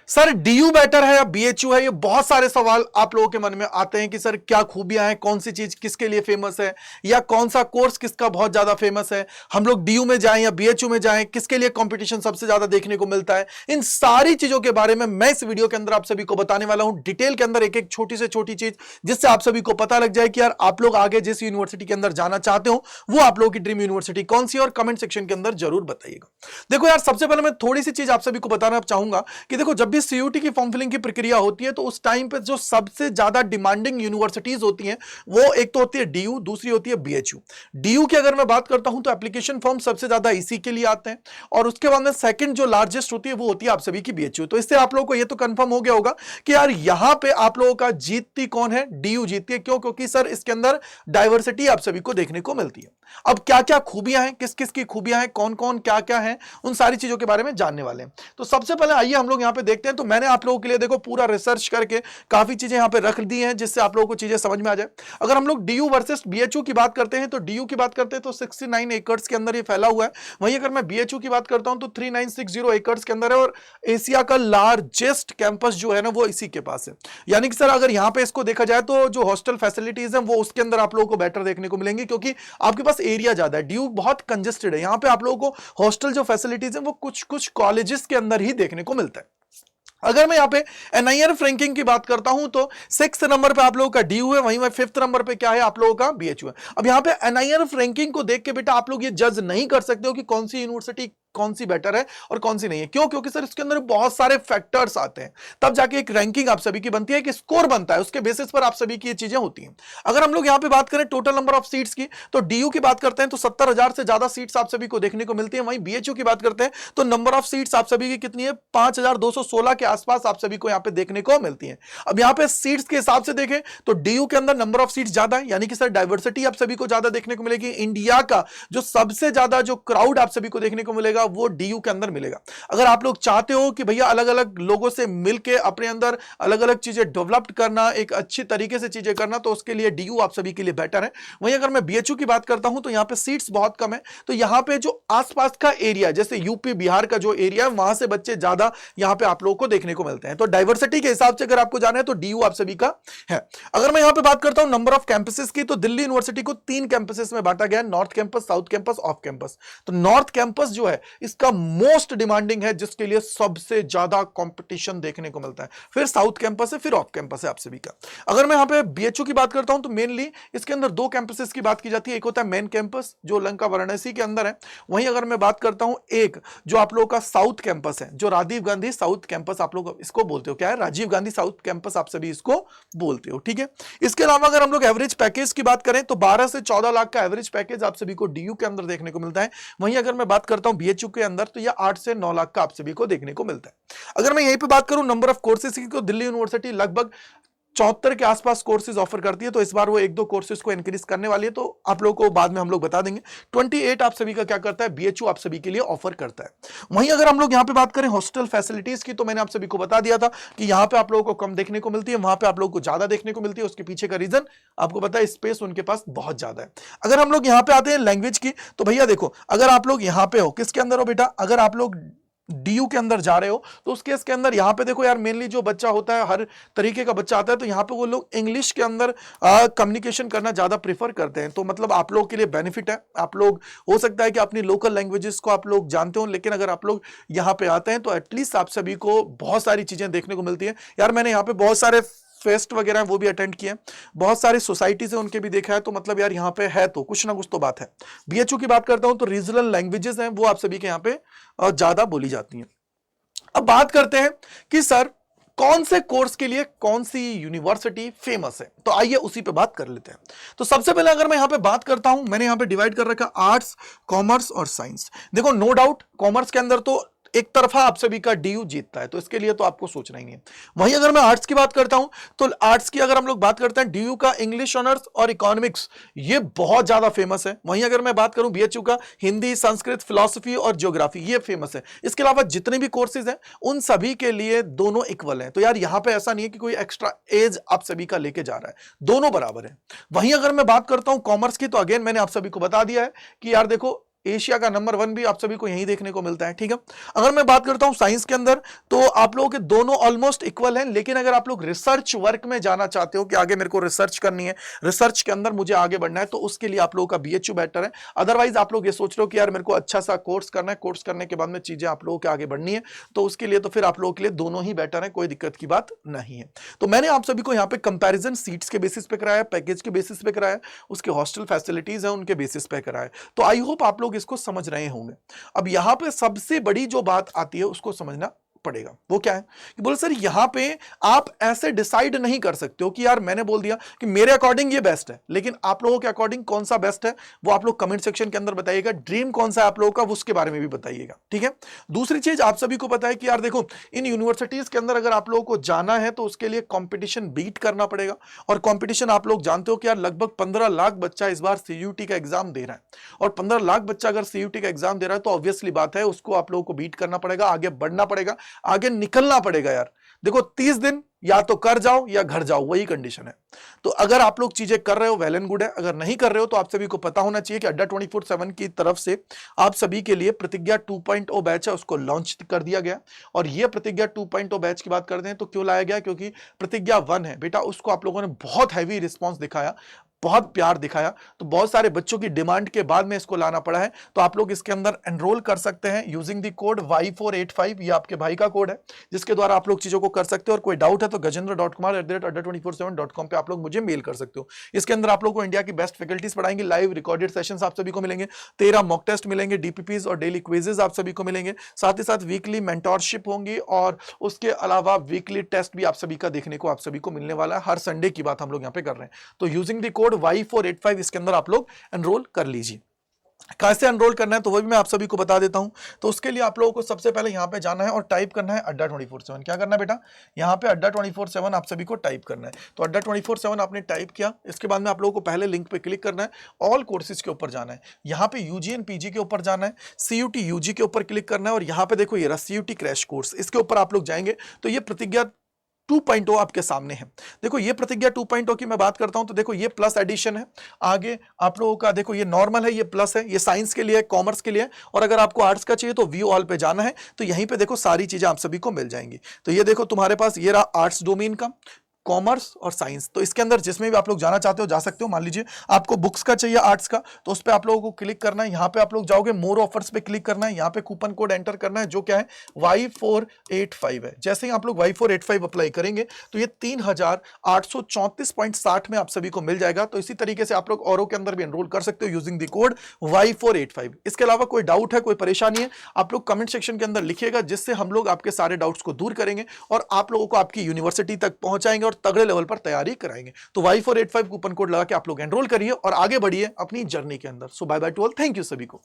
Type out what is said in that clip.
Sir DU better है या BHU है, ये बहुत सारे सवाल आप लोगों के मन में आते हैं कि सर क्या खूबियां हैं, कौन सी चीज किसके लिए फेमस है, या कौन सा कोर्स किसका बहुत ज्यादा फेमस है, हम लोग डीयू में जाएं या बीएचयू में जाएं, किसके लिए कंपटीशन सबसे ज्यादा देखने को मिलता है। इन सारी चीजों के बारे में मैं इस वीडियो के अंदर आप सभी को बताने वाला हूं, डिटेल के अंदर एक एक छोटी से छोटी चीज, जिससे आप सभी को पता लग जाए कि यार आप लोग आगे जिस यूनिवर्सिटी के अंदर जाना चाहते हो वो आप लोगों की ड्रीम यूनिवर्सिटी कौन सी है, और कमेंट सेक्शन के अंदर जरूर बताइएगा। देखो यार, सबसे पहले मैं थोड़ी सी चीज आप सभी को बताना चाहूंगा कि देखो, जब भी सीयूटी की फॉर्म फिलिंग की प्रक्रिया होती है तो उस टाइम पे जो सबसे ज्यादा डिमांडिंग यूनिवर्सिटीज होती हैं वो एक तो होती है डीयू, दूसरी होती है बीएचयू। डीयू की अगर मैं बात करता हूं तो एप्लीकेशन फॉर्म सबसे ज्यादा इसी के लिए आते हैं, और उसके बाद में सेकंड जो लार्जेस्ट होती है वो होती है आप सभी की बीएचयू। तो इससे आप लोगों को ये तो कंफर्म हो गया होगा कि यार यहां पे आप लोगों का जीतती कौन है, डीयू जीतती है। क्यों? क्योंकि सर इसके अंदर डाइवर्सिटी आप सभी को देखने को मिलती है। अब क्या क्या खूबियां हैं, किस किस की खूबियां हैं, कौन कौन क्या क्या है, उन सारी चीजों के बारे में जानने वाले हैं। तो सबसे पहले आइए हम लोग यहां पे देखते हैं। तो मैंने आप लोगों के लिए देखो पूरा रिसर्च करके काफी चीजें यहां पे रख दी हैं जिससे आप लोगों को चीजें समझ में आ जाए। अगर हम लोग डीयू वर्सेस बीएचयू की बात करते हैं तो डीयू की बात करते हैं तो 69 एकर्स के अंदर ये फैला हुआ है। वहीं अगर मैं बीएचयू की बात करता हूं तो 3960 एकर्स के अंदर है, और एशिया का लार्जेस्ट कैंपस जो है ना वो इसी के पास है। यानी कि सर अगर यहां पे इसको देखा जाए तो जो हॉस्टल फैसिलिटीज है वो उसके अंदर आप लोगों को बेटर देखने को मिलेंगी, क्योंकि आपके पास एरिया ज्यादा है। डीयू बहुत कंजेस्टेड है, यहां पे आप लोगों को हॉस्टल जो फैसिलिटीज है वो कुछ कुछ कॉलेजेस के अंदर ही देखने को मिलता है। अगर मैं यहां पे एनआईआरएफ रैंकिंग की बात करता हूं तो 6th नंबर पे आप लोगों का डीयू है, वहीं 5th नंबर पे क्या है आप लोगों का बीएचयू है। अब यहां पे एनआईआरएफ रैंकिंग को देख के बेटा आप लोग ये जज नहीं कर सकते हो कि कौन सी यूनिवर्सिटी कौन सी बेटर है और कौन सी नहीं है। क्यों? क्योंकि सर इसके अंदर बहुत सारे फैक्टर्स आते हैं, तब जाके एक रैंकिंग आप सभी की बनती है, एक स्कोर बनता है, उसके बेसिस पर आप सभी की ये चीजें होती हैं। अगर हम लोग यहां पे बात करें टोटल नंबर ऑफ सीट्स की तो डीयू की बात करते हैं तो 70,000 से ज्यादा सीट्स आप सभी को देखने को मिलती है। वहीं बीएचयू की बात करते हैं तो नंबर ऑफ सीट्स आप सभी की कितनी है, 5,216 के आसपास आप सभी को यहां पे देखने को मिलती है। अब यहां पे सीट्स के हिसाब से देखें तो डीयू के अंदर नंबर ऑफ सीट्स ज्यादा है, यानी कि सर डाइवर्सिटी आप सभी को ज्यादा देखने को मिलेगी। इंडिया का जो सबसे ज्यादा जो क्राउड आप सभी को देखने को मिलेगा वो डीयू के अंदर मिलेगा। अगर आप लोग चाहते हो कि भैया अलग अलग लोगों से मिलके अपने अंदर अलग अलग चीजें डेवलप करना, एक अच्छी तरीके से चीजें करना, तो उसके लिए डीयू आप सभी के लिए बेटर है। वहीं अगर मैं बीएचयू की बात करता हूं तो यहां पे सीट्स बहुत कम है, तो यहां पे जो आसपास का एरिया जैसे यूपी बिहार का जो एरिया है वहां से बच्चे ज्यादा यहां पे आप लोगों को देखने को मिलते हैं। तो डाइवर्सिटी के हिसाब से अगर आपको जाना है तो डीयू आप सभी का है। अगर मैं यहां पे बात करता हूं नंबर ऑफ कैंपसेस की तो दिल्ली यूनिवर्सिटी को 3 कैंपसेस में बांटा गया है, north campus, south campus, off campus. तो नॉर्थ कैंपस जो है इसका मोस्ट डिमांडिंग है, जिसके लिए सबसे ज्यादा कंपटीशन देखने को मिलता है। फिर साउथ कैंपस है, फिर ऑफ कैंपस है आप सभी का। अगर मैं यहां पे बीएचयू की बात करता हूं तो मेनली इसके अंदर 2 कैंपसेस की बात की जाती है। एक होता है मेन कैंपस जो लंका वाराणसी के अंदर है। वहीं अगर मैं बात करता हूं एक जो आप लोगों का साउथ कैंपस है, जो राजीव गांधी साउथ कैंपस आप लोग इसको बोलते हो, क्या है, राजीव गांधी साउथ कैंपस आप सभी इसको बोलते हो, ठीक है। इसके अलावा अगर हम लोग एवरेज पैकेज की बात करें तो 12 से 14 लाख का एवरेज पैकेज आप सभी को डीयू के अंदर देखने को मिलता है। वहीं अगर मैं बात करता हूं बीएचयू के अंदर तो यह 8 से 9 लाख का आप सभी को देखने को मिलता है। अगर मैं यहीं पे बात करूं नंबर ऑफ कोर्सेज की तो दिल्ली यूनिवर्सिटी लगभग 74 के आसपास कोर्सेज ऑफर करती है, तो इस बार वो 1-2 कोर्सेज को इंक्रीज करने वाली है, तो आप लोगों को बाद में हम लोग बता देंगे। 28 आप सभी का क्या करता है, बीएचयू आप सभी के लिए ऑफर करता है। वहीं अगर हम लोग यहां पे बात करें हॉस्टल फैसिलिटीज की तो मैंने आप सभी को बता दिया था कि यहां पे आप लोगों को कम देखने को मिलती है, वहां पे आप लोगों को ज्यादा देखने को मिलती है। उसके पीछे का रीजन आपको पता है, स्पेस उनके पास बहुत ज्यादा है। अगर हम लोग यहां पे आते हैं लैंग्वेज की तो भैया देखो, अगर आप लोग यहां पे हो किसके अंदर हो बेटा, अगर आप लोग डीयू के अंदर जा रहे हो तो उस केस के अंदर यहां पे देखो यार, मेनली जो बच्चा होता है हर तरीके का बच्चा आता है, तो यहां पे वो लोग इंग्लिश के अंदर कम्युनिकेशन करना ज्यादा प्रेफर करते हैं। तो मतलब आप लोग के लिए बेनिफिट है, आप लोग हो सकता है कि अपनी लोकल लैंग्वेजेस को आप लोग जानते हो, लेकिन अगर आप लोग यहां पे आते हैं तो एटलीस्ट आप सभी को बहुत सारी चीजें देखने को मिलती है। यार मैंने यहाँ पे बहुत सारे फेस्ट वगैरह वो भी अटेंड किए, बहुत सारी सोसाइटी से उनके भी देखा है, तो मतलब यार यहाँ पे है तो कुछ ना कुछ तो बात है। बीएचयू की बात करता हूं तो रीजनल लैंग्वेजेस हैं वो आप सभी के यहाँ पे ज्यादा बोली जाती हैं। अब बात करते हैं कि सर कौन से कोर्स के लिए कौन सी यूनिवर्सिटी फेमस है, तो आइए उसी पे बात कर लेते हैं। तो सबसे पहले अगर मैं यहां पे बात करता हूं, मैंने यहां पे डिवाइड कर रखा आर्ट्स, कॉमर्स और साइंस। देखो नो डाउट कॉमर्स के अंदर तो एक तरफा आप सभी का डीयू जीतता है, तो इसके लिए तो आपको सोचना ही नहीं है। वहीं अगर मैं आर्ट्स की बात करता हूं तो आर्ट्स की अगर हम लोग बात करते हैं डीयू का इंग्लिश ऑनर्स और इकोनॉमिक्स ये बहुत ज्यादा फेमस है। वहीं अगर मैं बात करूं बीएचयू का हिंदी, संस्कृत, फिलॉसफी और ज्योग्राफी ये फेमस है। इसके अलावा जितने भी कोर्सेज हैं उन सभी के लिए दोनों इक्वल हैं। तो यार यहां पे ऐसा नहीं है कि कोई एक्स्ट्रा एज आप सभी का लेके जा रहा है, दोनों बराबर है। वहीं अगर मैं बात करता हूं कॉमर्स की तो अगेन मैंने आप सभी को बता दिया है कि यार देखो एशिया का नंबर 1 भी आप सभी को यही देखने को मिलता है। ठीक है, अगर मैं बात करता हूं साइंस के अंदर तो आप लोगों के दोनों ऑलमोस्ट इक्वल हैं, लेकिन अगर आप लोग रिसर्च वर्क में जाना चाहते हो कि आगे मेरे को रिसर्च करनी है, रिसर्च के अंदर मुझे आगे बढ़ना है, तो उसके लिए आप लोगों का बीएचयू बेटर है। अदरवाइज आप लोग ये सोच रहे हो कि यार मेरे को अच्छा सा कोर्स करना है, कोर्स करने के बाद में चीजें आप लोगों के आगे बढ़नी है, तो उसके लिए तो फिर आप लोगों के लिए दोनों ही बेटर है, कोई दिक्कत की बात नहीं है। तो मैंने आप सभी को यहाँ पे कंपैरिजन सीट्स के बेसिस पे कराया, पैकेज के बेसिस पे कराया, उसके हॉस्टल फैसिलिटीज है उनके बेसिस पे कराया। तो आई होप आप लोग इसको समझ रहे होंगे। अब यहां पे सबसे बड़ी जो बात आती है उसको समझना पड़ेगा, वो क्या है कि बोले सर यहां पे आप ऐसे डिसाइड नहीं कर सकते हो कि यार मैंने बोल दिया कि मेरे अकॉर्डिंग ये बेस्ट है, लेकिन आप लोगों के अकॉर्डिंग कौन सा बेस्ट है वो आप लोग कमेंट सेक्शन के अंदर बताइएगा। ड्रीम कौन सा है आप लोगों का, उसके बारे में भी बताइएगा। ठीक है, दूसरी चीज आप सभी को पता है कि यार देखो इन यूनिवर्सिटीज के अंदर अगर आप लोगों को जाना है तो उसके लिए कॉम्पिटिशन बीट करना पड़ेगा, और कॉम्पिटिशन आप लोग जानते हो कि यार लगभग 15 लाख बच्चा इस बार सीयूटी का एग्जाम दे रहा है, और 15 लाख बच्चा अगर सीयूटी का एग्जाम दे रहा है तो ऑब्वियसली बात है उसको आप लोगों को बीट करना पड़ेगा, आगे बढ़ना पड़ेगा, आगे निकलना पड़ेगा। यार देखो 30 दिन या तो कर जाओ या घर जाओ, वही कंडीशन है। तो अगर आप लोग चीजें कर रहे हो वेल एंड गुड है, अगर नहीं कर रहे हो तो आप सभी को पता होना चाहिए कि अड्डा 24/7 की तरफ से आप सभी के लिए प्रतिज्ञा 2.0 बैच है, उसको लॉन्च कर दिया गया। और ये प्रतिज्ञा 2.0 बैच की बात करते हैं तो क्यों लाया गया, क्योंकि प्रतिज्ञा 1 है बेटा, उसको आप लोगों ने बहुत हैवी रिस्पॉन्स दिखाया, बहुत प्यार दिखाया, तो बहुत सारे बच्चों की डिमांड के बाद में इसको लाना पड़ा है। तो आप लोग इसके अंदर एनरोल कर सकते हैं यूजिंग द कोड Y485, ये आपके भाई का कोड है जिसके द्वारा आप लोग चीजों को कर सकते हो। और कोई डाउट है तो gajendra.kumar@adda247.com पे आप लोग मुझे मेल कर सकते हो। इसके अंदर आप लोग को इंडिया की बेस्ट फैकल्टीज पढ़ाएंगे, लाइव रिकॉर्डेड सेशंस आप सभी को मिलेंगे, 13 मॉक टेस्ट मिलेंगे, डीपीपीज और डेली क्विजेज आप सभी को मिलेंगे, साथ ही साथ वीकली मेंटोरशिप होंगी, और उसके अलावा वीकली टेस्ट भी आप सभी का देखने को आप सभी को मिलने वाला है। हर संडे की बात हम लोग यहाँ पे कर रहे हैं। तो यूजिंग द कोड Y485 इसके अंदर आप लोग एनरोल कर लीजिए। कैसे एनरोल करना है तो वो भी मैं आप सभी को बता देता हूं। तो उसके लिए आप लोगों को सबसे पहले यहां पे जाना है और टाइप करना है अड्डा 24/7। क्या करना है बेटा, यहां पे अड्डा 24/7 आप सभी को टाइप करना है। तो अड्डा 24/7 आपने टाइप किया, इसके बाद में आप लोगों को पहले लिंक पे क्लिक करना है, ऑल कोर्सेज के ऊपर जाना है, यहां पे यूजी एंड पीजी के ऊपर जाना है, सीयूटी यूजी के ऊपर क्लिक करना है, और यहां पे देखो ये रहा सीयूटी क्रैश कोर्स, इसके ऊपर आप लोग जाएंगे तो ये प्रतिज्ञा 2.0 आपके सामने है। देखो ये प्रतिज्ञा 2.0 की मैं बात करता हूं तो देखो ये प्लस एडिशन है, आगे आप लोगों का देखो ये नॉर्मल है, ये प्लस है, ये साइंस के लिए, कॉमर्स के लिए, और अगर आपको आर्ट्स का चाहिए तो व्यू ऑल पे जाना है। तो यहीं पे देखो सारी चीजें आप सभी को मिल जाएंगी। तो ये देखो तुम्हारे पास ये रहा आर्ट्स डोमेन का, कॉमर्स और साइंस। तो इसके अंदर जिसमें भी आप लोग जाना चाहते हो जा सकते हो। मान लीजिए आपको बुक्स का चाहिए आर्ट्स का, तो उस पर आप लोगों को क्लिक करना है, यहाँ पे आप लोग जाओगे मोर ऑफर्स पे क्लिक करना है, यहाँ पे कूपन कोड एंटर करना है जो क्या है Y485 है। जैसे ही आप लोग Y485 अप्लाई करेंगे तो ये 3834.60 में आप सभी को मिल जाएगा। तो इसी तरीके से आप लोग औरों के अंदर भी एनरोल कर सकते हो यूजिंग द कोड Y485। इसके अलावा कोई डाउट है, कोई परेशानी है, आप लोग कमेंट सेक्शन के अंदर लिखिएगा, जिससे हम लोग आपके सारे डाउट्स को दूर करेंगे और आप लोगों को आपकी यूनिवर्सिटी तक पहुंचाएंगे और तगड़े लेवल पर तैयारी कराएंगे। तो Y485 कूपन कोड लगा के आप लोग एनरोल करिए और आगे बढ़िए अपनी जर्नी के अंदर। So bye bye to all, thank you सभी को।